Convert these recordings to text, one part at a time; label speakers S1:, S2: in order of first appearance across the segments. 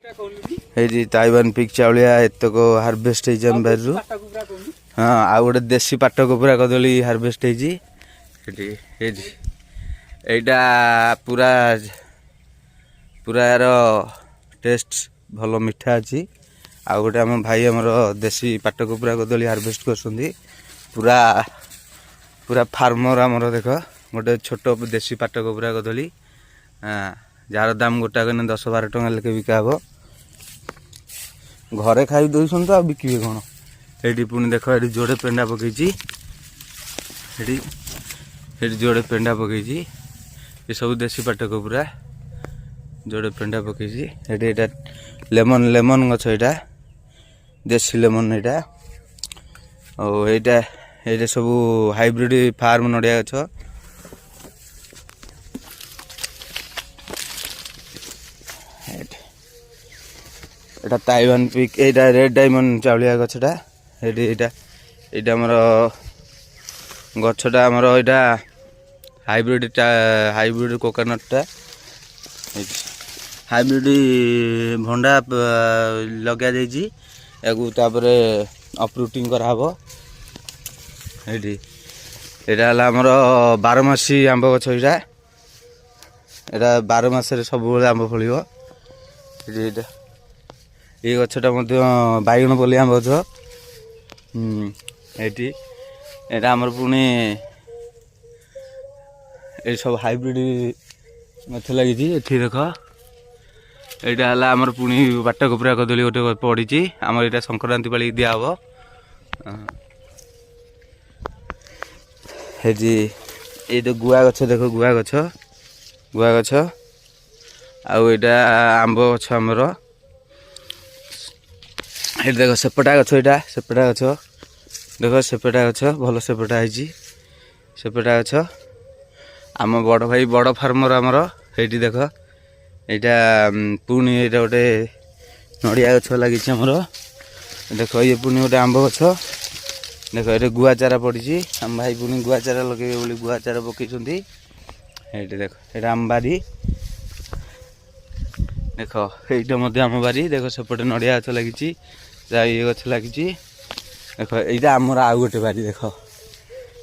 S1: ये Taiwan pick चाउलिया एतक harvest home बारू हाँ आ गए देसी पाट कुकुरा कदली हार्वेस्ट होटा पूरा पूरा यार टेस्ट भल मिठा अच्छी आ गए आम भाई आमर देसी पाट कुकुरा कदली हार्वेस्ट कर पूरा पूरा फार्मर आमर देख गोटे छोट देसी पाट कुकुरा कदली जार दाम गोटा कने 10-12 टଙ୍କା लेके बिका हे घरे खाई दौन तो आ बिके कौन ये पुणी देख ये जोड़े पेंडा पकई जोड़े पेंडा पकई ये सब देसी पाट कुकुरा जोड़े पेंडा पकई ये लेमन लेमन गछ यहाँ देसी लेमन यहाँ और ये सब हाइब्रिड फार्म नड़िया गछ एटा ताइवान पिक एटा रेड डायमंड चाउलिया गछटा एटा हमर गछटा हमर एटा हाइब्रिड कोकोनट टा हाइब्रिड भंडा लगा जाइछि एगु तापरे अपरूटिंग करा हबो एटा हला हमर 12 मासी आंब गछ एटा 12 मासरे सब बेले आंब फलिबो एटा ये गछटा बैगण बोली आम गछ ये आमर पुणी ये सब हाइब्रिड गछ लगी देख यहाँ है आमर पुणी पाट कुकुरा कदली गोटे पड़ी आमर यहाँ संक्रांति पाली दिया हम ये तो गुआ गछ देख गुआ गछ आटा आंब गछ आमर ये देख सेपटा गछ यहाँ सेपटा गछ देख सेपटा गछ भल सेपटा सेपटा गछ आम बड़ भाई बड़ फार्मर आमर ये देख यहाँ पुणी ये गोटे नड़िया गछ लगी आमर देख ये पुणी गोटे आंब गछ देख ये गुआ चारा पड़ी आम भाई पुणी गुआ चारा लगे बोली गुआ चारा पकई ये देख ये आम बारी देख ये आम बारी देख सेपटे नड़िया गछ लगी ये गछ लगी देख यहाँ आमर आउ गोटे बारी देख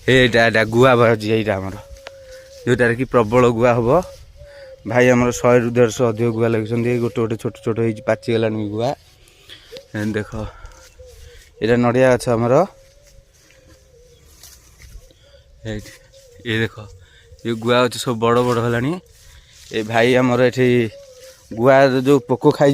S1: ये गुआ बाजी यहाँ आमर जोटार कि प्रबल गुआ हम भाई आमर 100-150 अधिक गुआ लगे गोटे गोटे छोट छोट हो पाचिगला गुआ देख यहाँ नड़िया गछ आमर ये देख ये गुआ गछ सब बड़ बड़ है ये भाई आमर ये गुआ जो पोक खाई